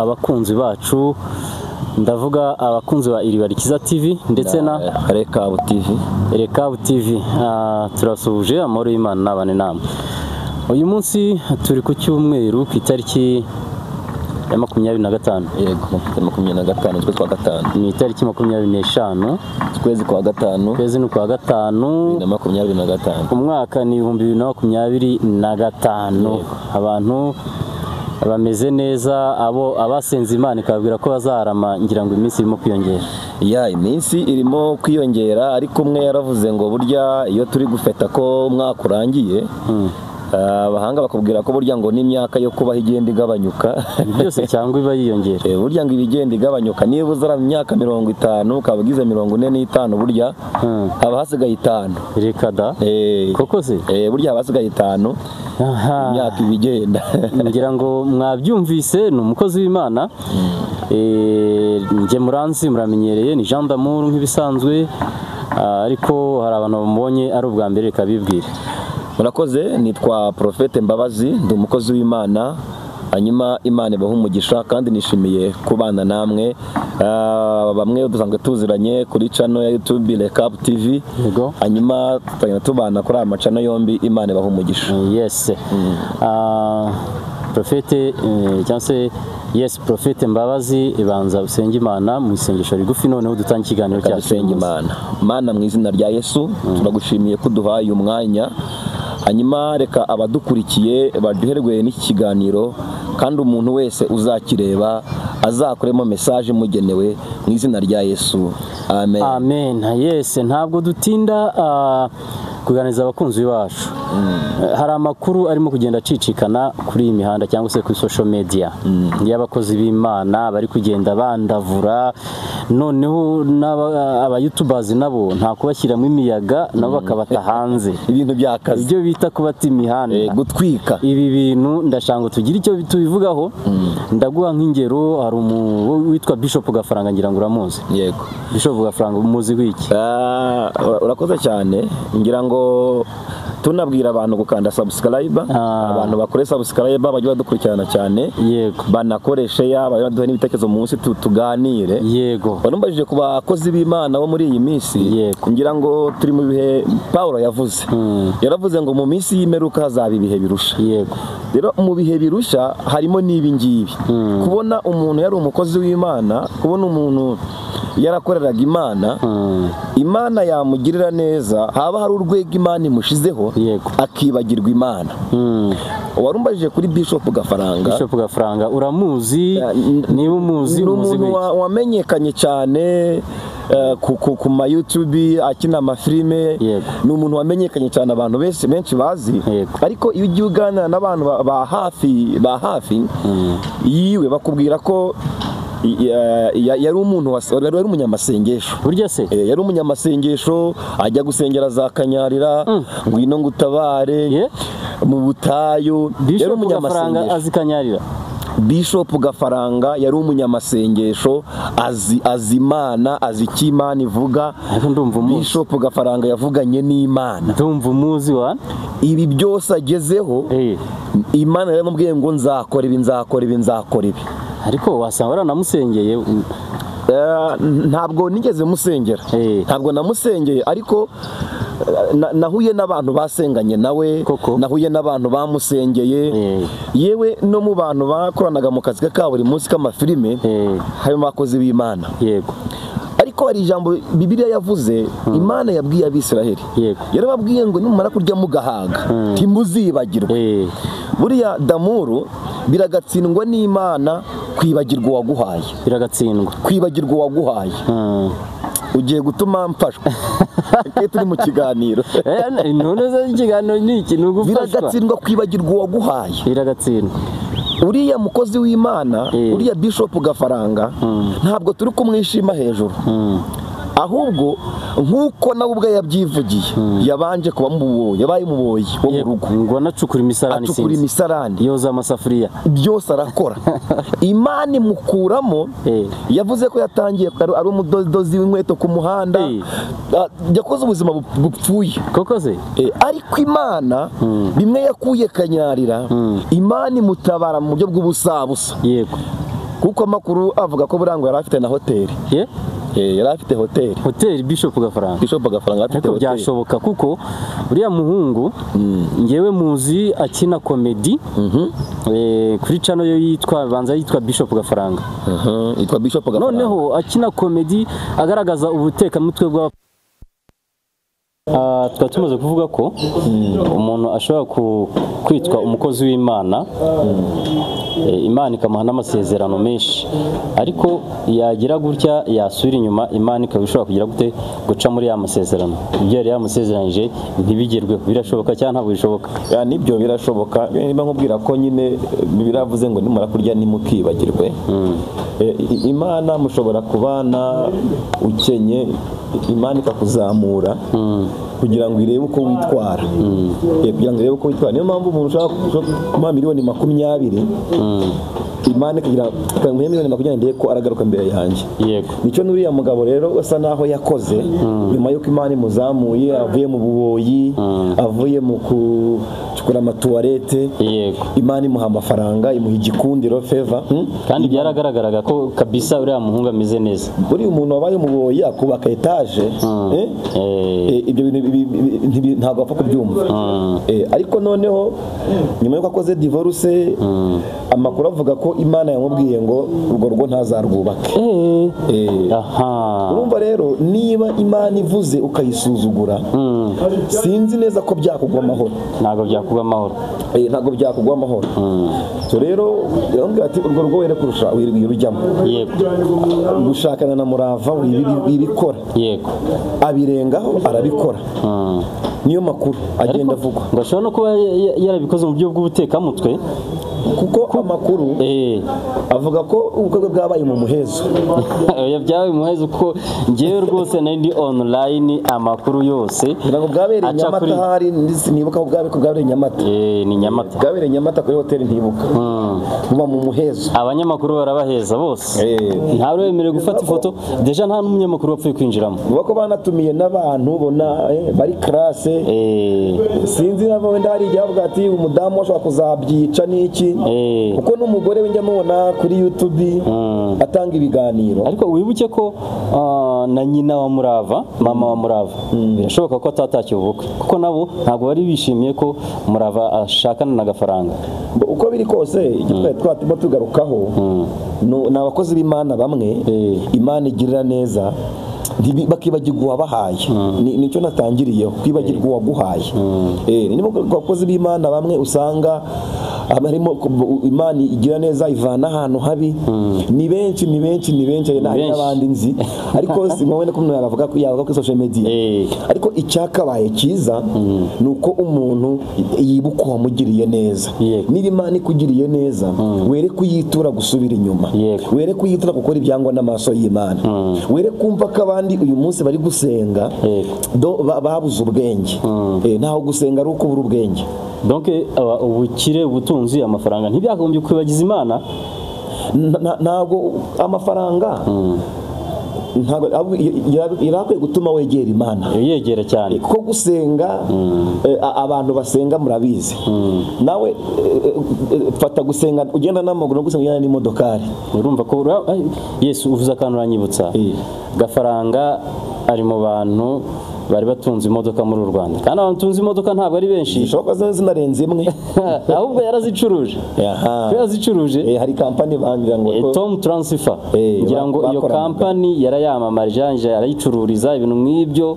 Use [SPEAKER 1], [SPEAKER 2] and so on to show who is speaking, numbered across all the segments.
[SPEAKER 1] abakunzi bacu, ndavuga abakunzi ba Iriba Rikiza TV ndetse na
[SPEAKER 2] Rekabu TV.
[SPEAKER 1] Rekabu TV. Turasuhuje amahoro y'Imana n'abane namwe. Uyu munsi turi ku cyumweru ku itariki ya 25.
[SPEAKER 2] Yego, 25 z'ukwa gatanu.
[SPEAKER 1] Ni itariki 25
[SPEAKER 2] Ukwezi kwa gatanu.
[SPEAKER 1] Kwezi ni kwa gatanu.
[SPEAKER 2] 2025.
[SPEAKER 1] Umwaka ni 2025. Abantu bameze neza, abasenze Imana ikababwira ko bazarama, ngira ngo iminsi irimo kwiyongera.
[SPEAKER 2] Iminsi irimo kwiyongera, ariko umwe yaravuze ngo burya iyo turi gufeta ko umwaka urangiye, abahanga bakubwira ko burya ngo n'imyaka yo kubaho igenda igabanyuka
[SPEAKER 1] byose cyangwa iba yiyongera.
[SPEAKER 2] Burya ngo ibigenda igabanyuka, niba uzara mu myaka 50 ukaba ugize 45, burya haba hasigaye 5.
[SPEAKER 1] Reka da. Koko se?
[SPEAKER 2] Burya haba hasigaye 5. Imyaka ibigenda.
[SPEAKER 1] Ngira ngo mwabyumvise, ni umukozi w'Imana. Nge muranzi muramenyereye, ni Jean d'Amour nk'ibisanzwe, ariko hari abantu bamubonye ari ubwa mbere, reka bibwire.
[SPEAKER 2] Murakoze, nitwa Prophete Mbabazi, ndi umukozi w'Imana, hanyuma Imana ibaha umugisha, kandi nishimiye kubana namwe. Bamwe dusanzwe tuziranye kuri channel ya YouTube Rekabu TV, hanyuma tubana kuri aya macano yombi. Imana ibaha umugisha.
[SPEAKER 1] Yes. Prophete cyangwa se yes, Prophete Mbabazi, ibanza usenge Imana mu isengesho rigufi, noneho dutanga ikiganiro cyacu.
[SPEAKER 2] Usenge Imana. Mana, mu izina rya Yesu turagushimiye ko duhaye umwanya, hanyuma reka abadukurikiye baryoherwe n'iki kiganiro, kandi umuntu wese uzakireba azakoremo message mugenewe mu izina rya Yesu. Amen.
[SPEAKER 1] Amen. Yes, ntabwo dutinda kuganiriza abakunzi bacu. Hari amakuru arimo kugenda acicikana kuri iyi mihanda cyangwa se kuri social media, y'abakozi b'Imana bari kugenda bandavura, noneho aba YouTubers nabo nta kubashyiramo imiyaga, nabo bakabata hanze
[SPEAKER 2] ibintu byakaze,
[SPEAKER 1] ibyo bita kubata imihanda,
[SPEAKER 2] gutwika.
[SPEAKER 1] Ibi bintu ndashanga tugira icyo tubivugaho. Ndaguha nk'ingero, hari witwa Bishop Gafaranga, ngira ngo uramuzi.
[SPEAKER 2] Yego.
[SPEAKER 1] Bishop Gafaranga umuzi wiki?
[SPEAKER 2] Urakoze cyane. Ngira ngo tunabwira abantu gukanda subscribe, abantu bakore subscribe bajye badukurikirana cyane.
[SPEAKER 1] Yego.
[SPEAKER 2] Banakoreshe baduhe n'ibitekerezo munsi tuganire.
[SPEAKER 1] Yego.
[SPEAKER 2] Banumbajije ku bakozi b'Imana bo muri iyi minsi.
[SPEAKER 1] Yego.
[SPEAKER 2] Ngira ngo turi mu bihe Paulo yavuze. Yaravuze ngo mu minsi y'imperuka hazaba ibihe birusha.
[SPEAKER 1] Yego.
[SPEAKER 2] Rero mu bihe birusha harimo n'ibi ngibi. Kubona umuntu yari umukozi w'Imana, kubona umuntu yarakoreraga Imana, Imana yamugirira neza, haba hari urwego Imana imushizeho, akibagirwa Imana. Warumbajije kuri Bishop Gafaranga.
[SPEAKER 1] Bishop Gafaranga uramuzi? Niba umuzi, umuzi
[SPEAKER 2] wiki? Wamenyekanye cyane ku ma YouTube, akina amafilime. Ni umuntu wamenyekanye cyane, abantu benshi bazi. Ariko iyo ugiye uganira n'abantu ba hafi yiwe, bakubwira ko yari umuntu wari umunyamasengesho.
[SPEAKER 1] Burya se
[SPEAKER 2] yari umunyamasengesho, ajya gusengera za Kanyarira, ngwino ngutabare mu butayu.
[SPEAKER 1] Yari umunyamasengesho. Azi Kanyarira.
[SPEAKER 2] Bishop Gafaranga yari umunyamasengesho, azi Imana, azi icyo Imana ivuga. Bishop Gafaranga yavuganye n'Imana.
[SPEAKER 1] Ndumva umuzi wa
[SPEAKER 2] ibi byose agezeho. Imana yaramubwiye ngo nzakora ibi. Ariko
[SPEAKER 1] wasanga waranamusengeye.
[SPEAKER 2] Ntabwo nigeze musengera. Ntabwo namusengeye, ariko nahuye n'abantu basenganye nawe, nahuye n'abantu bamusengeye. Yewe no mu bantu bakoranaga mu kazi ka buri munsi k'amafilime, harimo abakozi b'Imana.
[SPEAKER 1] Yego.
[SPEAKER 2] Ariko hari ijambo Bibiliya yavuze, Imana yabwiye Abisiraheli. Yarababwiye ngo nimumara kurya mugahaga, ntimuzibagirwe. Buriya Damuru biragatsindwa n'Imana kwibagirwa uwaguhaye.
[SPEAKER 1] Biragatsindwa
[SPEAKER 2] kwibagirwa uwaguhaye. Ugiye gutuma mfashwa. Turi mu kiganiro.
[SPEAKER 1] None se ikiganiro ni iki? Nugufashwa.
[SPEAKER 2] Biragatsindwa kwibagirwa uwaguhaye.
[SPEAKER 1] Biragatsindwa.
[SPEAKER 2] Uriya mukozi w'Imana, uriya Bishop Gafaranga, ntabwo turi kumwishima hejuru. Ahubwo nk'uko nawe ubwe yabyivugiye, yabanje kuba muboye, yabaye umuboyi wo mu rugo.
[SPEAKER 1] Ngo anacukura imisarani, yoza amasafuriya,
[SPEAKER 2] byose arakora. Imana imukuramo. Yavuze ko yatangiye ari umudozi w'inkweto ku muhanda, yakoze ubuzima bupfuye.
[SPEAKER 1] Koko se?
[SPEAKER 2] Ariko Imana bimwe yakuye Kanyarira, Imana imutabara mu buryo bw'ubusabusa.
[SPEAKER 1] Yego.
[SPEAKER 2] kuko amakuru avuga ko Burango yari afite na hoteli. Yari afite hoteli
[SPEAKER 1] Bishop Gafaranga
[SPEAKER 2] afite hoteli.
[SPEAKER 1] Byashoboka kuko uriya muhungu ngewe muzi akina komedi kuri channel yo yitwa Bishop Gafaranga.
[SPEAKER 2] Yitwa Bishop Gafaranga.
[SPEAKER 1] Noneho akina komedi agaragaza ubutekamutwe bwa tukaba tumaze kuvuga ko umuntu ashobora kwitwa umukozi w'Imana, Imana ikamuha n'amasezerano menshi, ariko yagira gutya yasubira inyuma, Imana ikaba ishobora kugira gute guca muri ya masezerano, ibyo yari yamusezeranije ntibigerweho. Birashoboka cyangwa ntabwo bishoboka?
[SPEAKER 2] Nibyo birashoboka. Niba nkubwira ko nyine biravuze ngo nimara kurya nimukibagirwe. Imana mushobora kubana ukenye, Imana ikakuzamura kugira ngo irebe uko witwara. Niyo mpamvu umuntu ushaka kumuha miliyoni 20, Imana ikagira miliyoni 20 ko aragaruka mbere yanjye. Nicyo n'uriya mugabo rero asa naho yakoze nyuma yuko Imana imuzamuye, avuye mu buboyi, avuye mu kucukura amatuwarete, Imana imuha amafaranga, imuha igikundiro favor,
[SPEAKER 1] kandi byaragaragaraga ko kabisa uriya muhungu ameze neza.
[SPEAKER 2] Buri umuntu wabaye mu buboyi akubaka etaje, ibyo bintu ntabwo apfa kubyumva. Ariko noneho nyuma yuko akoze divorce, amakuru avuga ko Imana yamubwiye ngo urwo rugo ntazarwubake. Urumva rero niba Imana ivuze ukayisuzugura, sinzi neza ko byakugwa amahoro.
[SPEAKER 1] Ntabwo byakugwa amahoro.
[SPEAKER 2] So rero yambwiye ati urwo rugo were kurusha wirujyamo. Gushakana na Murava wibikora. Abirengaho arabikora. Niyo makuru agenda avuga.
[SPEAKER 1] Ngashobora no kuba yarabikoze mu buryo bw'ubutekamutwe,
[SPEAKER 2] kuko amakuru avuga ko ubukwe bwabaye mu muhezo.
[SPEAKER 1] Byabaye mu muhezo kuko ngewe rwose ndi online, amakuru yose
[SPEAKER 2] ntabwo bwabereye Nyamata, hari nibuka ko bwabereye Nyamata.
[SPEAKER 1] Ni Nyamata.
[SPEAKER 2] Bwabereye Nyamata kuri hoteli ntibuka. Buba mu muhezo.
[SPEAKER 1] Abanyamakuru barabaheza bose. Nta wemerewe gufata ifoto, deja nta n'umunyamakuru wapfuye kwinjiramo.
[SPEAKER 2] Nuko banatumiye n'abantu bona bari classe. Sinzi nabo wenda hari igihe avuga ati umudamu washaka kuzabyica n'iki, kuko n'umugore we njya mubona kuri YouTube atanga ibiganiro.
[SPEAKER 1] Ariko wibuke ko na nyina wa Murava, mama wa Murava, birashoboka ko atatashye ubukwe, kuko nabo ntabwo bari bishimiye ko Murava ashakana na Gafaranga.
[SPEAKER 2] Uko biri kose igitwe twatimo tugarukaho n'abakozi b'Imana bamwe Imana igirira neza bakibagirwa uwabahaye. Nicyo natangiriyeho, kwibagirwa uwaguhaye. Niba abakozi b'Imana bamwe usanga harimo Imana igira neza ivana ahantu habi, ni benshi n'abandi nzi, ariko simubone ko umuntu yavuga kuri social media. Ariko icyakabaye cyiza nuko umuntu yibuka uwamugiriye neza. Niba Imana ikugiriye neza, were kuyitura gusubira inyuma, were kuyitura gukora ibyangwa n'amaso y'Imana, were kumva ko abandi uyu munsi bari gusenga babuze ubwenge. Ntaho gusenga ari uko ubura ubwenge.
[SPEAKER 1] Donc ubukire, ubutunzi, amafaranga ntibyagombye kwibagiza Imana.
[SPEAKER 2] Ntabwo amafaranga irakwiye gutuma wegera Imana,
[SPEAKER 1] yegera cyane.
[SPEAKER 2] Kuko gusenga, abantu basenga murabizi, nawe fata gusenga ugenda n'amaguru, gusenga ugenda n'imodokari.
[SPEAKER 1] Urumva ko Yesu uvuze akantu uranyibutsa. Gafaranga ari mu bantu bari batunze imodoka muri Rwanda, kandi abantu tunze imodoka ntabwo ari benshi,
[SPEAKER 2] bishoboka zinarenze imwe,
[SPEAKER 1] ahubwo yarazicuruje. Hari
[SPEAKER 2] kampani bangira ngo
[SPEAKER 1] Tom Transfer, ngira ngo iyo kampani yarayamamarije, yarayicururiza ibintu nk'ibyo,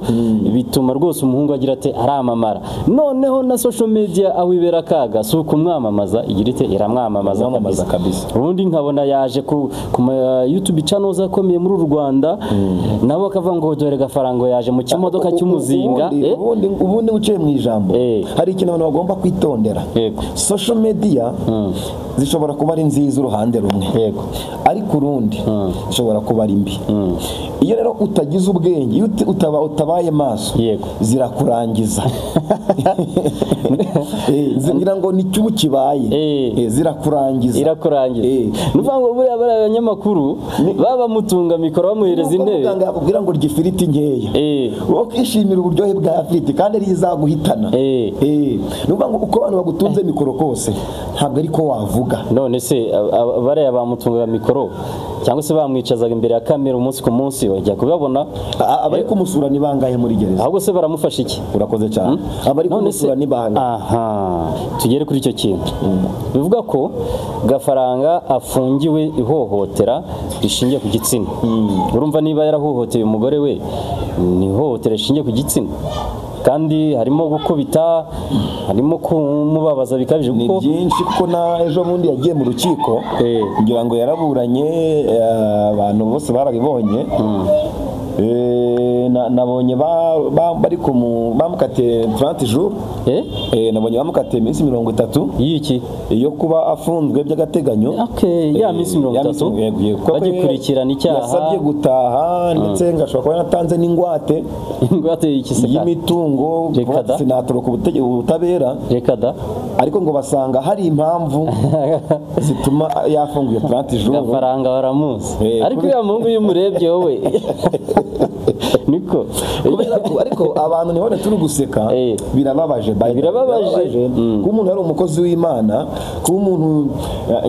[SPEAKER 1] bituma rwose umuhungu agira ate aramamara. Noneho na social media aho ibera kaga, si ukumwamamaza, igira ite iramwamamaza kabisa. Ubundi nkabona yaje ku YouTube channels akomeye muri Rwanda, nabo akavuga ngo dore Gafaranga yaje mu kimodoka cy'umuzinga.
[SPEAKER 2] Ubundi uciye mu ijambo, hari ikintu abantu bagomba kwitondera. Social media zishobora kuba ari nziza uruhande rumwe, ariko urundi zishobora kuba ari mbi. iyo rero utagize ubwenge, iyo utabaye maso, zirakurangiza. Ngira ngo ni cyo kibaye, zirakurangiza.
[SPEAKER 1] Nuvuga ngo buriya abanyamakuru baba mutunga mikoro bamuhereza intebe,
[SPEAKER 2] bakubwira ngo ry'ifiriti nkeya, wowe ukishimira uburyohe bwa firiti kandi ari izaguhitana. Nuvuga ngo uko abantu bagutunze mikoro kose ntabwo ariko wavuga.
[SPEAKER 1] None se bariya bamutunga mikoro cyangwa se bamwicazaga imbere ya kamera umunsi ku munsi bajya kubabona,
[SPEAKER 2] abari kumusura ni bangahe muri gereza?
[SPEAKER 1] Ahubwo se baramufasha iki?
[SPEAKER 2] Urakoze cyane. Abari kumusura ni bangahe?
[SPEAKER 1] Tugere kuri icyo kintu. Bivuga ko Gafaranga afungiwe ihohotera rishingiye ku gitsina. Urumva niba yarahohoteye umugore we, ni ihohotera rishingiye ku gitsina, kandi harimo gukubita, harimo kumubabaza bikabije.
[SPEAKER 2] Ni byinshi kuko na ejo bundi yagiye mu rukiko, ngira ngo yaraburanye, abantu bose barabibonye. Nabonye bari bamukatiye 30 jours, nabonye bamukatiye iminsi 30
[SPEAKER 1] y'iki
[SPEAKER 2] yo kuba afunzwe by'agateganyo.
[SPEAKER 1] Ya minsi 30 bagikurikirana icyaha,
[SPEAKER 2] yasabye gutaha ndetse ngashobora kuba yanatanze n'ingwate y'imitungo sinatoroka ubutabera, ariko ngo basanga hari impamvu zituma yafunguye 30 jours.
[SPEAKER 1] Gafaranga baramuzi, ariko ya mungu y'umurebye wowe niko
[SPEAKER 2] ariko abantu nibone turi guseka, birababaje ku umuntu yari umukozi w'Imana, ku umuntu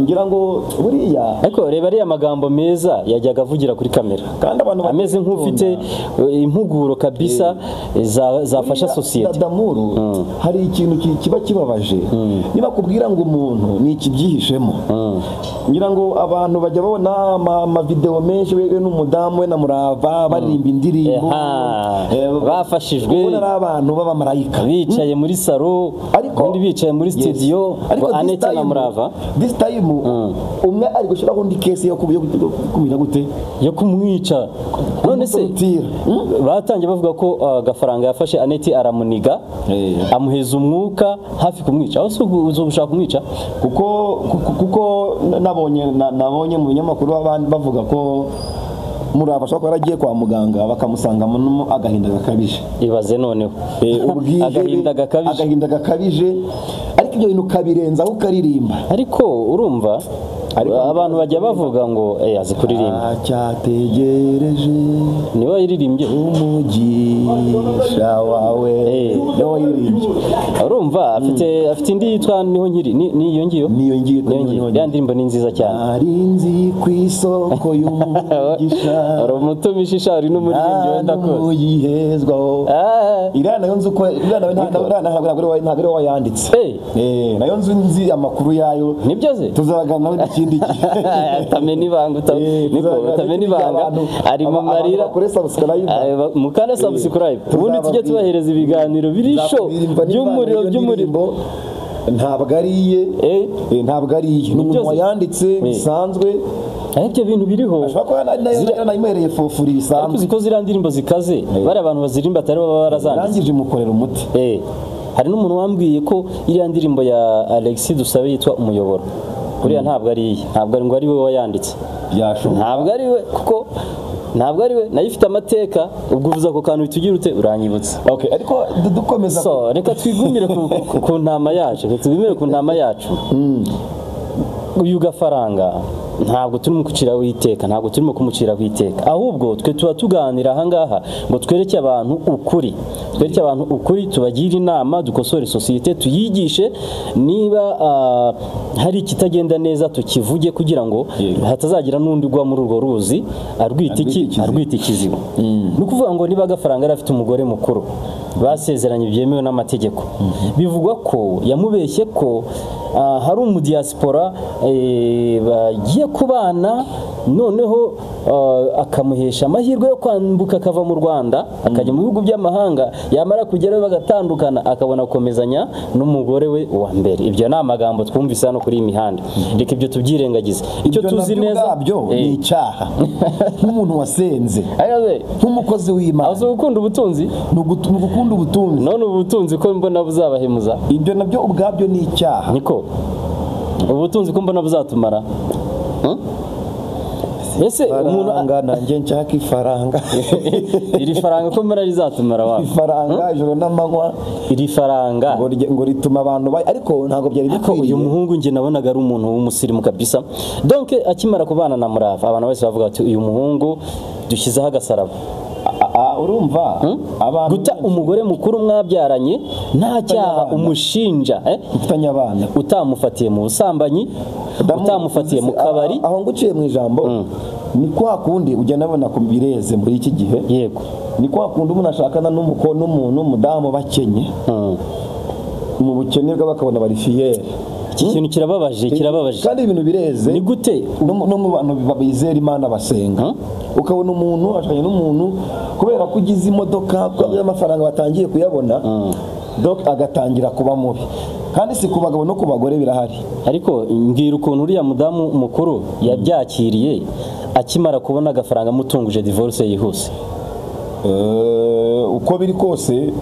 [SPEAKER 2] ngira ngo buriya,
[SPEAKER 1] ariko reba ari amagambo meza yajyaga avugira kuri kamera,
[SPEAKER 2] kandi abantu
[SPEAKER 1] ameze nk'ufite impuguro kabisa zafasha sosiyete.
[SPEAKER 2] Damuru, hari ikintu kiba kibabaje niba kubwira ngo umuntu ni ikibyihishemo. Ngira ngo abantu bajya babona ama video menshi we n'umudamu we na Murava baririmba indirimbo,
[SPEAKER 1] bafashijwe
[SPEAKER 2] ari abantu b'abamarayika
[SPEAKER 1] bicaye muri salo, undi bicaye muri studio, Anete na Murava.
[SPEAKER 2] This time umwe ari gushiraho undi case yo kumira gute, yo
[SPEAKER 1] kumwica. None se batangiye bavuga ko Gafaranga yafashe Anete aramuniga, amuheza umwuka hafi kumwica. Aho se uzobushaka kumwica? Kuko
[SPEAKER 2] nabonye mu binyamakuru abandi bavuga ko Murava ashobora kuba yaragiye kwa muganga bakamusangamo agahinda gakabije.
[SPEAKER 1] Ibaze noneho
[SPEAKER 2] agahinda gakabije, ariko ibyo bintu kabirenza aho ukaririmba.
[SPEAKER 1] Ariko urumva abantu bajya bavuga ngo azi kuririmba,
[SPEAKER 2] cyategereje
[SPEAKER 1] niba yiririmbye
[SPEAKER 2] umugisha wawe, niba yiririmbye.
[SPEAKER 1] Urumva afite indi yitwa niho nkiri, niyo ngiyo ya ndirimbo ni nziza cyane.
[SPEAKER 2] Arinzi ku isoko y'umugisha,
[SPEAKER 1] ari umutumishisha, ari n'umuririmbyi wenda ko
[SPEAKER 2] yihezwaho. Iriya nayo nzi uko ntabwo ari wayanditse, nayo nzi amakuru yayo.
[SPEAKER 1] Nibyo ze
[SPEAKER 2] tuzagana
[SPEAKER 1] tameni banga tameni banga ari mu marira mukanda subscribe, ubundi tujye tubahereza ibiganiro birisho by'umuriro.
[SPEAKER 2] Ntabwo ariye n'umuntu wayanditse bisanzwe,
[SPEAKER 1] ibyo bintu biriho.
[SPEAKER 2] Nayimereye fofuri bisanzwe,
[SPEAKER 1] ariko ziko ziriya ndirimbo zikaze, bari abantu bazirimba atari baba barazanditse,
[SPEAKER 2] rangije mukorera umuti.
[SPEAKER 1] Hari n'umuntu wambwiye ko iriya ndirimbo ya Alexis Dusabe yitwa Umuyoboro, kuriya ntabwo ari ngo ari we wayanditse, ntabwo ari we, kuko ntabwo ari we, nayo ifite amateka. Ubwo uvuza ko kantu bitugira ute uranyibutsa.
[SPEAKER 2] Ariko dukomeza,
[SPEAKER 1] reka twigumire ku ntama yacu, uyu Gafaranga ntabwo turimo kuciraho iteka, ntabwo turimo kumuciraho iteka, ahubwo twe tuba tuganira ahangaha ngo twereke abantu ukuri, tubagire inama, dukosore sosiyete, tuyigishe. Niba hari ikitagenda neza tukivuge, kugira ngo hatazagira n'undi ugwa muri urwo ruzi arwita ikiziba. Ni ukuvuga ngo niba Gafaranga yari afite umugore mukuru basezeranye byemewe n'amategeko, bivugwa ko yamubeshye ko hari umudiyasipora bagiye kubana, noneho akamuhesha amahirwe yo kwambuka akava mu Rwanda akajya mu bihugu by'amahanga, yamara kugerayo bagatandukana akabona gukomezanya n'umugore we wa mbere. Ibyo ni amagambo twumvise hano kuri iyi mihanda, reka ibyo tubyirengagize. Icyo tuzi neza
[SPEAKER 2] ni icyaha nk'umuntu wasenze, nk'umukozi w'Imana.
[SPEAKER 1] Azo gukunda ubutunzi,
[SPEAKER 2] gukunda ubutunzi,
[SPEAKER 1] none ubutunzi ko mbona buzabahemuza,
[SPEAKER 2] ibyo nabyo ubwabyo ni icyaha.
[SPEAKER 1] Niko ubutunzi ko mbona buzatumara, ese umuntu
[SPEAKER 2] nanjye nshaka ifaranga
[SPEAKER 1] iri faranga ko mbona rizatumara wawe
[SPEAKER 2] ifaranga ijoro n'amanywa
[SPEAKER 1] iri faranga
[SPEAKER 2] ngo rituma abantu ariko ntabwo byari bikwiriye.
[SPEAKER 1] Uyu muhungu nge nabonaga ari umuntu w'umusirimu kabisa. Donc akimara kubana na Murava abantu bose bavuga ati uyu muhungu dushyizeho agasaraba.
[SPEAKER 2] Urumva
[SPEAKER 1] abantu guta umugore mukuru mwabyaranye nta cyaha umushinja
[SPEAKER 2] ufitanye abana
[SPEAKER 1] utamufatiye mu busambanyi utamufatiye mu kabari.
[SPEAKER 2] Aho nguciye mu ijambo ni kwa kundi ujya nabona ku bireze muri iki gihe.
[SPEAKER 1] Yego,
[SPEAKER 2] ni kwa kundi umuntu ashakana n'umuntu umudamu bakenye mu bukene bwa bakabona bari fiyeri.
[SPEAKER 1] Iki kintu kirababaje
[SPEAKER 2] kandi ibintu bireze
[SPEAKER 1] ni gute
[SPEAKER 2] no mu bantu bizera Imana basenga ukabona umuntu ashanye n'umuntu kubera ko ugize imodoka kubera amafaranga batangiye kuyabona donc agatangira kuba mubi, kandi si ku bagabo no ku bagore birahari.
[SPEAKER 1] Ariko mbwira ukuntu uriya mudamu mukuru yabyakiriye akimara kubona agafaranga amutunguje divorce yihuse.
[SPEAKER 2] Uko biri kose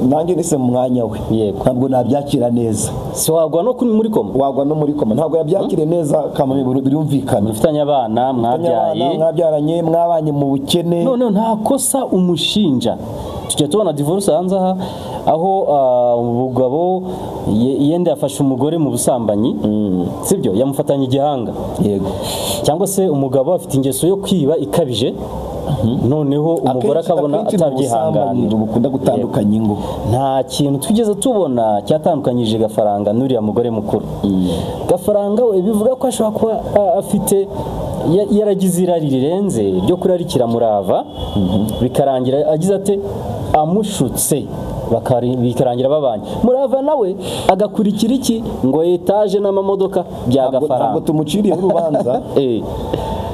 [SPEAKER 2] nanjye nise mu mwanya we ntabwo nabyakira neza.
[SPEAKER 1] Si wagwa no muri koma
[SPEAKER 2] ntabwo yabyakire neza kamwe birumvikana.
[SPEAKER 1] Mufitanye abana
[SPEAKER 2] mwabyaranye mwabanye mu bukene
[SPEAKER 1] none nta kosa umushinja. Tujya tubona divorce hanze aha aho umugabo yenda yafashe umugore mu busambanyi sibyo yamufatanye igihanga.
[SPEAKER 2] Yego,
[SPEAKER 1] cyangwa se umugabo afite ingeso yo kwiba ikabije noneho umugore akabona atabyihanganira.
[SPEAKER 2] Ubukunda gutandukanya ingo
[SPEAKER 1] nta kintu twigeze tubona cyatandukanyije Gafaranga n'uriya mugore mukuru. Gafaranga we bivuga ko ashobora kuba afite yaragize irari rirenze ryo kurarikira Murava bikarangira agize ate amushutse bikarangira babanye. Murava nawe agakurikira iki ngo etaje n'amamodoka bya Gafaranga.
[SPEAKER 2] Ntabwo tumuciriye urubanza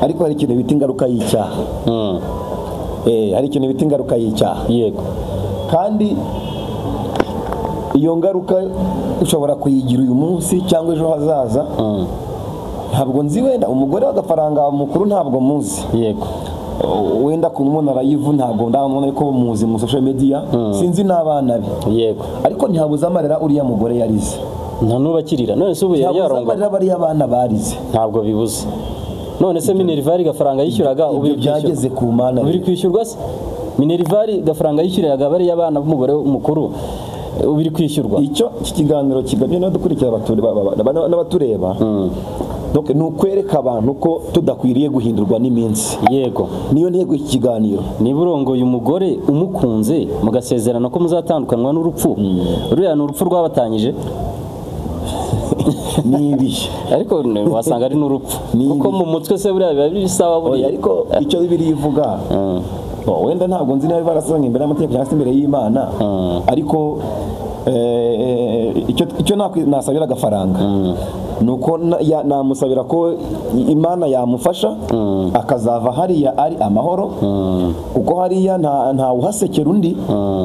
[SPEAKER 2] ariko hari ikintu bita ingaruka y'icyaha. Hari ikintu bita ingaruka y'icyaha.
[SPEAKER 1] Yego,
[SPEAKER 2] kandi iyo ngaruka ushobora kuyigira uyu munsi cyangwa ejo hazaza. Ntabwo nzi wenda umugore w'Agafaranga mukuru ntabwo muzi.
[SPEAKER 1] Yego,
[SPEAKER 2] wenda kumubona arayivu ntabwo ndabona ko muzi mu social media. Sinzi n'abana be.
[SPEAKER 1] Yego,
[SPEAKER 2] ariko ntihabuze amarira uriya mugore yarize.
[SPEAKER 1] nta nubakirira none se ubu yaronga
[SPEAKER 2] bari abana barize
[SPEAKER 1] ntabwo bibuze. None se Minervari Gafaranga yishyuraga
[SPEAKER 2] ubu byageze ku mana
[SPEAKER 1] ubiri kwishyurwa se? Minervari Gafaranga yishyuraga bari abana b'umugore mukuru ubiri kwishyurwa.
[SPEAKER 2] Icyo kiganiro kigamye no dukurikira n'abatureba donc nukwereka abantu ko tudakwiriye guhindurwa n'iminsi.
[SPEAKER 1] Yego,
[SPEAKER 2] niyo ntego iki kiganiro.
[SPEAKER 1] Niba urongoye umugore umukunze mugasezerana ko muzatandukanwa n'urupfu ruriya n'urupfu rwabatanyije
[SPEAKER 2] nibi
[SPEAKER 1] ariko wasanga ari n'urupfu kuko mu mutwe se buriya biba bisawa buri.
[SPEAKER 2] Ariko icyo Bibiliya ivuga wenda ntabwo nzi niba barasanga imbere y'amategeko cyangwa se imbere y'Imana, ariko icyo nasabira Gafaranga nuko namusabira ko Imana yamufasha akazava hariya ari amahoro, kuko hariya nta uhasekera undi,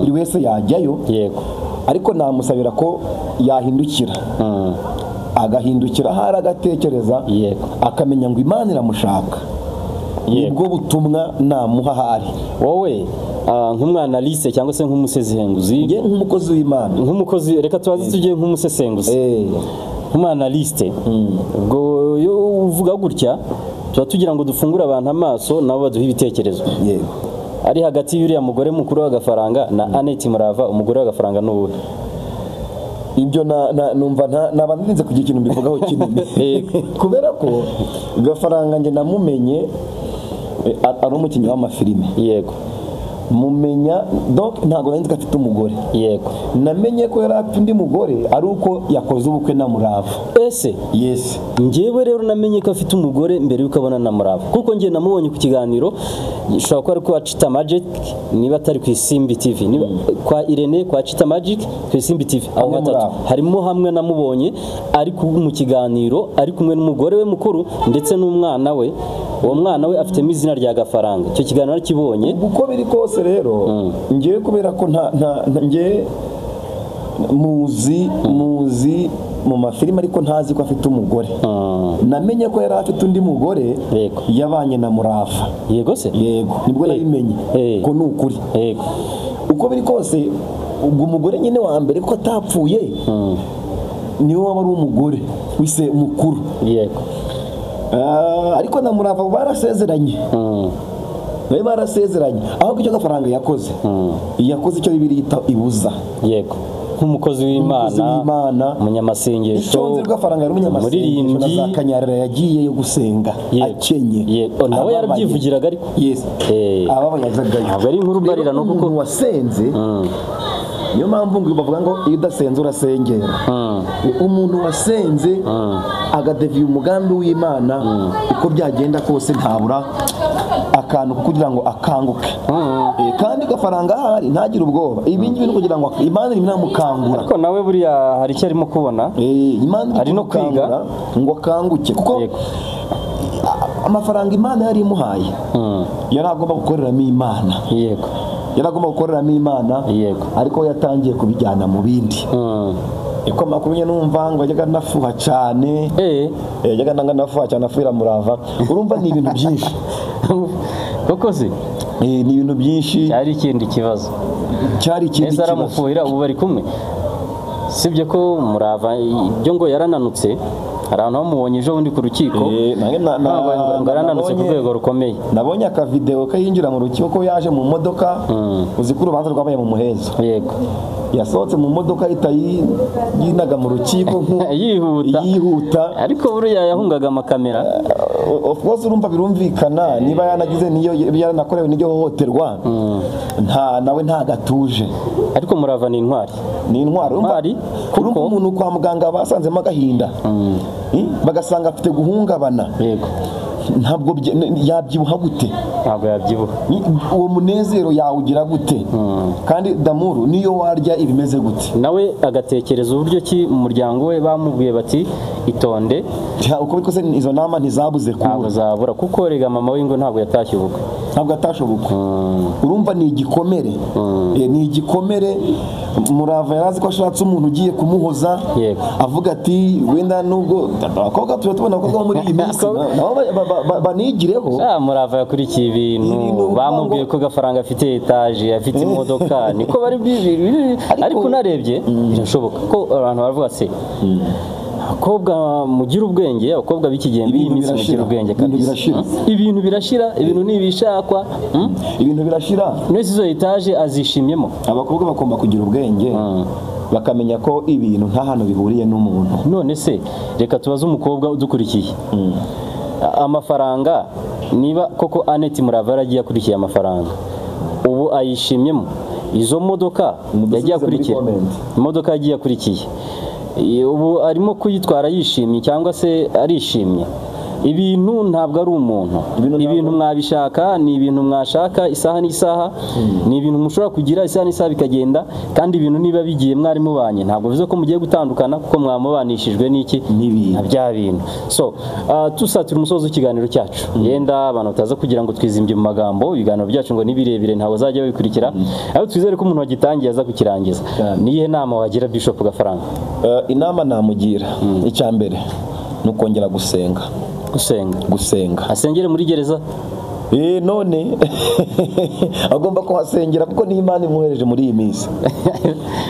[SPEAKER 2] buri wese yajyayo.
[SPEAKER 1] Yego,
[SPEAKER 2] ariko namusabira ko yahindukira agahindukira hari agatekereza akamenya ngo Imana iramushaka. Nibwo butumwa namuha hari
[SPEAKER 1] wowe nk'umwana Alice cyangwa se nk'umusesenguzi
[SPEAKER 2] nk'umukozi w'Imana
[SPEAKER 1] nk'umukozi reka tubaze tujye nk'umusesenguzi nk'umwana Alice ubwo yo uvuga gutya tuba tugira ngo dufungure abantu amaso nabo baduha ibitekerezo.
[SPEAKER 2] Yego,
[SPEAKER 1] ari hagati y'uriya mugore mukuru w'Agafaranga na Annette Murava umugore w'Agafaranga n'uwe
[SPEAKER 2] ibyo numva nabanze kugira ikintu mbivugaho kinini kubera ko Gafaranga nge namumenye ari umukinnyi w'amafilime.
[SPEAKER 1] Yego,
[SPEAKER 2] mumenya donc ntago nzi ko afite umugore.
[SPEAKER 1] Yego,
[SPEAKER 2] namenye ko yari afite undi mugore ari uko yakoze ubukwe na Murava.
[SPEAKER 1] Ese
[SPEAKER 2] yes,
[SPEAKER 1] njyewe rero namenye ko afite umugore mbere yuko abona na Murava kuko ngiye namubonye ku kiganiro ushobora kuba ari kwa Chita Magic niba atari ku Isimbi TV niba kwa Irene kwa Chita Magic ku Isimbi TV aho gatatu harimo hamwe namubonye ari mu kiganiro ari kumwe n'umugore we mukuru ndetse n'umwana we. Uwo mwana we afite izina rya Gafaranga. Icyo kiganiro nakibonye.
[SPEAKER 2] Uko biri kose rero ngiye kubera ko ngiye muzi mu mafilime ariko ntazi ko afite umugore. Namenye ko yari afite undi mugore yabanye na Murava.
[SPEAKER 1] Yego se?
[SPEAKER 2] Yego, nibwo nabimenye ko ni ukuri.
[SPEAKER 1] Yego,
[SPEAKER 2] uko biri kose ubwo umugore nyine wa mbere ko atapfuye niwe waba ari umugore wise mukuru.
[SPEAKER 1] Yego,
[SPEAKER 2] ariko na Murava barasezeranye bari barasezeranye ahubwo icyo gafaranga yakoze icyo Bibiliya yita ibuza.
[SPEAKER 1] Yego, nk'umukozi w'Imana, umunyamasengesho,
[SPEAKER 2] icyo gafaranga yari umunyamasengesho na za Kanyarira yagiye yo gusenga akenye,
[SPEAKER 1] nawe yarabyivugiraga ariko
[SPEAKER 2] aba yajagayo
[SPEAKER 1] ntabwo ari inkuru mbarirano kuko
[SPEAKER 2] wasenze. Niyo mpamvu ngo bavuga ngo iyo udasenze urasengera. Umuntu wasenze agadeviye umugambi w'Imana uko byagenda kose ntabura akantu kugira ngo akanguke. Kandi gafaranga ahari ntagire ubwoba. Ibi ngibi no kugira ngo Imana imwamukangura.
[SPEAKER 1] Ariko nawe buriya hari icyo arimo kubona.
[SPEAKER 2] Imana
[SPEAKER 1] ari no kwiga
[SPEAKER 2] ngo akanguke kuko amafaranga Imana yari imuhaye yari agomba gukoreramo Imana.
[SPEAKER 1] Yego,
[SPEAKER 2] yaragomba gukoreramo Imana.
[SPEAKER 1] Yego,
[SPEAKER 2] ariko yatangiye kubijyana mu bindi. Iko makuru nye numva ngo yajyaga nafuha cyane. Yajyaga nanga nafuha cyane, afuira Murava. Urumva ni ibintu byinshi.
[SPEAKER 1] Koko se
[SPEAKER 2] ni ibintu byinshi.
[SPEAKER 1] Cyari ikindi kibazo.
[SPEAKER 2] Kibazo.
[SPEAKER 1] Aramufuhira ubu bari kumwe. Sibye ko Murava ibyo ngo yarananutse. Hari abantu bamubonye ejo bundi ku rukiko, yarananutse ku rwego rukomeye.
[SPEAKER 2] Nabonye akavideo kayinjira mu rukiko ko yaje mu modoka, uzi ko urubanza rwabaye mu Muhezo.
[SPEAKER 1] Yego,
[SPEAKER 2] yasohotse mu modoka yinaga mu rukiko yihuta,
[SPEAKER 1] ariko buriya yahungaga amakamera.
[SPEAKER 2] Of course urumva birumvikana niba yanagize niyo yaranakorewe n'iryo hohoterwa, nawe nta gatuje.
[SPEAKER 1] Ariko Murava ni intwari.
[SPEAKER 2] Ni intwari kuko umuntu kwa muganga basanzemo agahinda, bagasanga afite guhungabana.
[SPEAKER 1] Yego,
[SPEAKER 2] ntabwo yabyibuha gute?
[SPEAKER 1] Ntabwo yabyibuha.
[SPEAKER 2] Uwo munezero yawugira gute? Kandi damuru niyo warya ibimeze gute?
[SPEAKER 1] Nawe agatekereza uburyo ki mu muryango we bamubwiye bati itonde.
[SPEAKER 2] Uko bikose izo nama ntizabuze kuba.
[SPEAKER 1] Ntabwo zabura kuko rega mama we ngo ntabwo yatashye ubukwe.
[SPEAKER 2] Ntabwo yatashye ubukwe. Urumva ni igikomere. Ni igikomere. Murava yarazi ko ashatse umuntu ugiye kumuhoza. Avuga ati wenda nubwo abakobwa tubona abakobwa muri iyi minsi banigireho.
[SPEAKER 1] Murava yakurikiye ibintu bamubwiye ko gafaranga afite etaje, afite imodoka, niko bari ariko unarebye birashoboka ko abantu baravuga se abakobwa mugira ubwenge, abakobwa b'iki gihe b'iyi minsi mugira ubwenge kabisa. Ibintu birashira, ibintu nibishakwa,
[SPEAKER 2] ibintu birashira.
[SPEAKER 1] Nese izo etaje azishimyemo.
[SPEAKER 2] Abakobwa bakoma kugira ubwenge bakamenya ko ibintu nta hano bihuriye n'umuntu.
[SPEAKER 1] None se reka tubaze umukobwa udukurikiye. Amafaranga niba koko Annette Murava yaragiye akurikiye amafaranga, ubu ayishimyemo. Izo modoka yagiye akurikiye, imodoka yagiye akurikiye, ubu arimo kuyitwara yishimye cyangwa se arishimye. Ibintu ntabwo ari umuntu. Ibintu mwabishaka, ni ibintu mwashaka isaha n'isaha, ni ibintu mushobora kugira isaha n'isaha bikagenda, kandi ibintu niba bigiye mwari mubanye ntabwo bivuze ko mugiye gutandukana kuko mwamubanishijwe n'iki na bya bintu. So tusatira umusozo w'ikiganiro cyacu, yenda abantu bataza kugira ngo twizimbye mu magambo. Ibiganiro byacu ngo nibirebire ntabwo zajya bikurikira, aho twizere ko umuntu wagitangiye aza kukirangiza. Niye nama wagira Bishop Gafaranga?
[SPEAKER 2] Inama namugira icya mbere nukongera gusenga. Gusenga
[SPEAKER 1] asengere muri gereza.
[SPEAKER 2] None agomba kuhasengera kuko ni Imana imwohereje muri iyi minsi.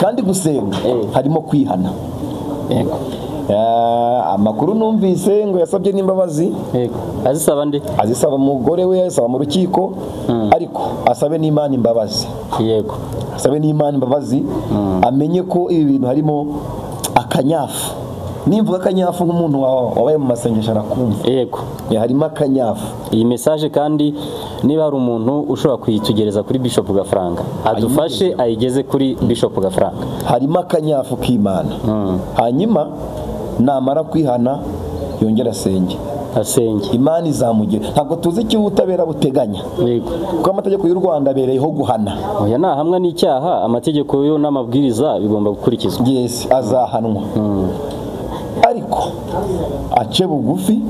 [SPEAKER 2] Kandi gusenga harimo kwihana. Amakuru numvise ngo yasabye n'imbabazi.
[SPEAKER 1] Azisaba nde?
[SPEAKER 2] Azisaba umugore we, asaba mu rukiko, ariko asabe n'Imana imbabazi.
[SPEAKER 1] Yego,
[SPEAKER 2] asabe n'Imana imbabazi, amenye ko ibi bintu harimo akanyafu. Nimvuga akanyafu nk'umuntu wabaye mu masengesho arakumva.
[SPEAKER 1] Yego,
[SPEAKER 2] harimo akanyafu.
[SPEAKER 1] Iyi message kandi niba hari umuntu ushobora kuyitugereza kuri Bishop Gafaranga, adufashe ayigeze kuri Bishop Gafaranga.
[SPEAKER 2] Harimo akanyafu k'Imana. Hanyuma namara kwihana yongera asenge. Imana izamugira. Ntabwo tuzi icyo ubutabera buteganya.
[SPEAKER 1] Yego,
[SPEAKER 2] kuko amategeko y'u Rwanda abereyeho guhana.
[SPEAKER 1] Oya, nahamwa n'icyaha amategeko yo n'amabwiriza bigomba gukurikizwa.
[SPEAKER 2] Yes, azahanwa. Ariko ace bugufi,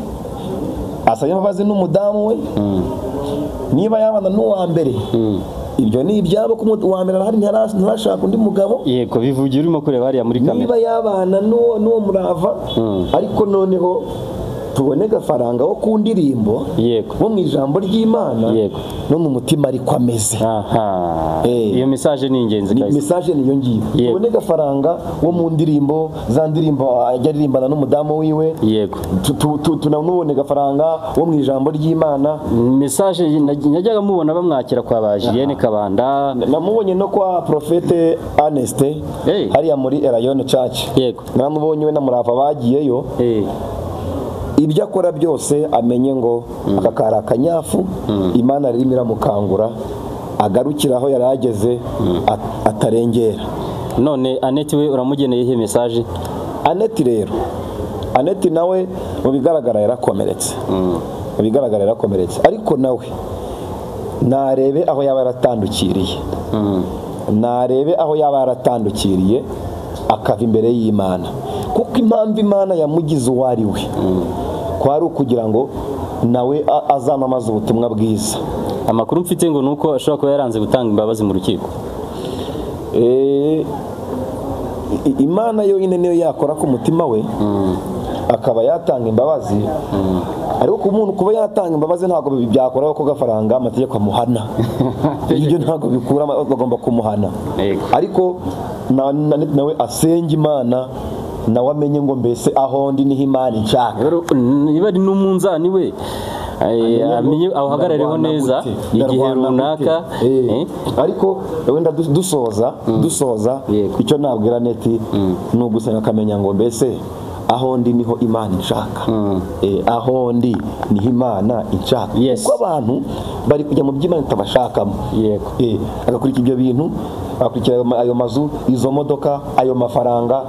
[SPEAKER 2] asaba imbabazi n'umudamu we. Niba yabana n'uwa mbere, ibyo ni ibyabo ko uwa mbere arahari ntarashaka undi mugabo.
[SPEAKER 1] Yego, bivugira urimo kureba hariya muri kamera.
[SPEAKER 2] Niba yabana n'uwo Murava, ariko noneho tubone gafaranga wo ku ndirimbo wo mu ijambo ry'Imana no mu mutima ariko ameze.
[SPEAKER 1] Iyo message ni ingenzi
[SPEAKER 2] guys. Message niyo ngiyo. Tubone gafaranga wo mu ndirimbo za ndirimbo ajya aririmbana n'umudamu wiwe. Tunamubone gafaranga wo mu ijambo ry'Imana.
[SPEAKER 1] Message najyaga mubona bamwakira kwa Bajiyene Kabanda.
[SPEAKER 2] Namubonye no kwa Prophete Aneste hariya muri Erayon Church. Namubonye we na Murava bagiyeyo. Ibyo akora byose amenye ngo akakara akanyafu Imana ririmo iramukangura agarukira aho yari ageze atarengera.
[SPEAKER 1] None Annette we uramugeneye ihe message?
[SPEAKER 2] Annette rero, Annette nawe mu bigaragara yarakomeretse. Mu bigaragara yarakomeretse ariko nawe narebe aho yaba yaratandukiriye. Narebe aho yaba yaratandukiriye akava imbere y'Imana, kuko impamvu Imana yamugize uwo ari we kwari ukugira ngo nawe azamamaze ubutumwa bwiza.
[SPEAKER 1] Amakuru mfite ngo nuko ashobora kuba yaranze gutanga imbabazi mu rukiko.
[SPEAKER 2] Imana yo ine niyo yakora ku mutima we akaba yatanga imbabazi, ariko ku muntu kuba yatanga imbabazi ntabwo byakora ko gafaranga amategeko amuhana. Ibyo ntabwo bikura, bagomba kumuhana. Ariko nawe asenga Imana nawe amenye ngo mbese aho ndi niho Imana inshaka.
[SPEAKER 1] Niba ari n'umunzani we amenye awuhagarareho neza igihe runaka.
[SPEAKER 2] Ariko wenda dusoza icyo nabwira Annette ni ugusenga akamenya ngo mbese aho ndi niho Imana inshaka. Aho ndi niho Imana inshaka. Kuko abantu bari kujya mu by'Imana itabashakamo. Agakurikira ibyo bintu, akurikira ayo mazu, izo modoka, ayo mafaranga,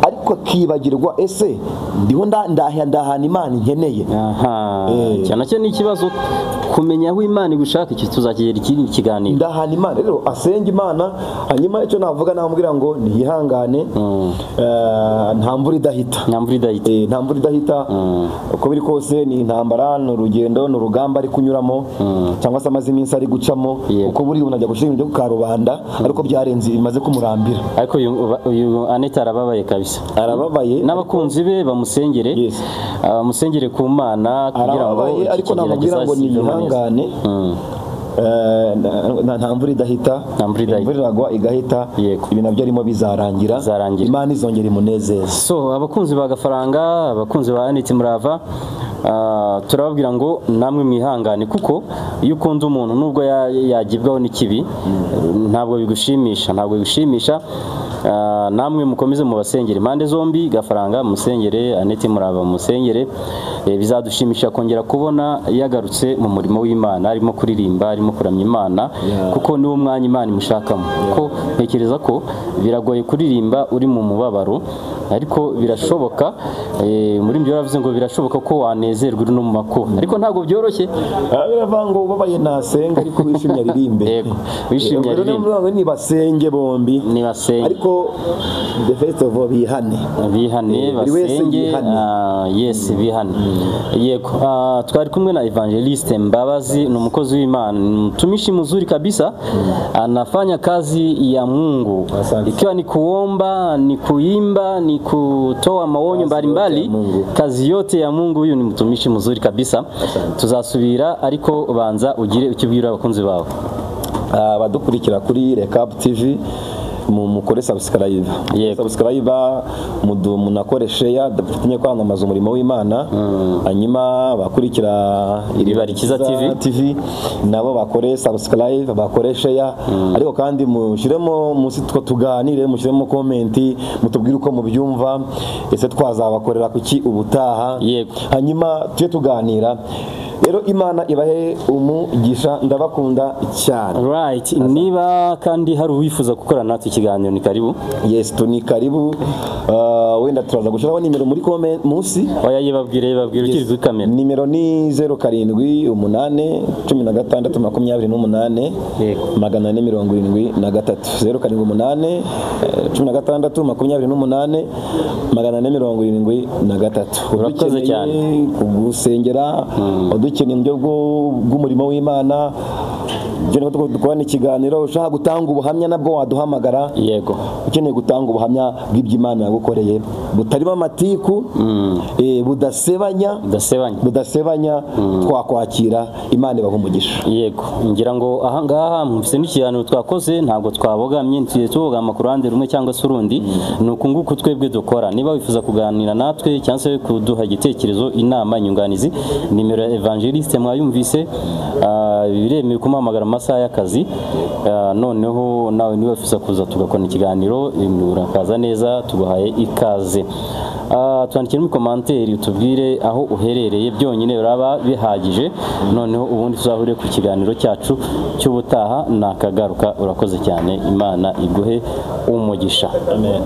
[SPEAKER 2] ariko akibagirwa ese ndiho ndahana Imana inkeneye.
[SPEAKER 1] Cyane cyane ikibazo kumenya aho Imana igushaka. Iki tuzakigera ikindi kiganiro.
[SPEAKER 2] Ndahana Imana rero asenga Imana, hanyuma icyo navuga namubwira ngo niyihangane, nta mvura idahita. Nta mvura idahita. Uko biri kose ni intambara, ni urugendo, ni urugamba ari kunyuramo, cyangwa se amaze iminsi ari gucamo. Uko buri unajya gushyira ibyo ku karubanda, ariko byarenze bimaze kumurambira.
[SPEAKER 1] Ariko uyu Annette arababaye kabisa.
[SPEAKER 2] Arababaye.
[SPEAKER 1] N'abakunzi be bamusengere, bamusengere ku Mana kugira ngo
[SPEAKER 2] ariko namubwira ngo niyihangane. Nta mvura idahita. Imvura iragwa igahita. Ibi nabyo arimo bizarangira. Imana izongera imunezeza.
[SPEAKER 1] So abakunzi ba gafaranga, abakunzi ba Annette Murava, turababwira ngo namwe mwihangane, kuko iyo ukunda umuntu nubwo yagibwaho n'ikibi ntabwo bigushimisha. Namwe mukomeze mubasengere impande zombi, gafaranga musengere, Annette Murava musengere. Bizadushimisha kongera kubona yagarutse mu murimo w'Imana, arimo kuririmba, arimo kuramya Imana, kuko niwo mwanya Imana imushakamo. Kuko ntekereza ko biragoye kuririmba uri mu mubabaro, ariko birashoboka. Muri mbyo yaravuze ngo birashoboka ko wanezerwa uri no mu makuba, ariko ntabwo byoroshye.
[SPEAKER 2] Biravuga ngo ubabaye nasenga ariko wishimye aririmbe.
[SPEAKER 1] Wishimye aririmbe.
[SPEAKER 2] Ni basenge bombi. Ariko the first of all bihane
[SPEAKER 1] basenge. Yes, bihane. Yego. Twari kumwe na Evangeliste Mbabazi, ni umukozi w'Imana, mtumishi mzuri kabisa, anafanya kazi ya Mungu, ikiwa ni kuomba, ni kuimba, ni kutoa maonyo mbalimbali, kazi yote ya Mungu. Huyu ni mtumishi mzuri kabisa. Tuzasubira, ariko banza ugire ukibwira abakunzi bawe.
[SPEAKER 2] Badukurikira kuri Recap TV, mukore subscribe. Subscribe, munakore share, dufatanye kwamamaza umurimo w'Imana. Hanyuma bakurikira
[SPEAKER 1] Ibarikiza TV
[SPEAKER 2] nabo bakore subscribe, bakore share. Ariko kandi mushiremo munsi tuganire, mushiremo comment, mutubwire uko mubyumva, ese twazabakorera kuki ubutaha. Hanyuma tuje tuganira. Rero Imana ibahe umugisha, ndabakunda cyane.
[SPEAKER 1] Right. Niba kandi hari uwifuza gukora natwe ikiganiro, ni karibu.
[SPEAKER 2] Yes, ni karibu. Wenda turaza gushiraho nimero muri comment munsi.
[SPEAKER 1] Oya yibabwire ukiri kuri kamera.
[SPEAKER 2] Nimero ni 07 8 16 28 473. 07 8 16 28 473.
[SPEAKER 1] Urakoze cyane
[SPEAKER 2] kugusengera. dukeneye uburyo bw'umurimo w'Imana dukorana ikiganiro, ushaka gutanga ubuhamya nabwo waduhamagara.
[SPEAKER 1] Yego,
[SPEAKER 2] ukeneye gutanga ubuhamya bw'iby'Imana yagukoreye butarimo amatiku, budasebanya, twakwakira. Imana ibaha umugisha.
[SPEAKER 1] Yego, ngira ngo ahangaha mufite n'ikiganiro twakoze, ntabwo twabogamye tubogama ku ruhande rumwe cyangwa se urundi. Ni uku nguku twebwe dukora. Niba wifuza kuganira natwe cyangwa se kuduha igitekerezo, inama, inyunganizi, nimero ya Evangeliste mwayumvise, biremewe kumuhamagara amasaha y'akazi. Noneho nawe niba wifuza kuza tugakora ikiganiro, urakaza neza, tuguhaye ikaze. Twandikire muri komanteri utubwire aho uherereye, byonyine biraba bihagije. Noneho ubundi tuzahure ku kiganiro cyacu cy'ubutaha. Nakagaruka. Urakoze cyane, Imana iguhe umugisha.
[SPEAKER 2] Amen.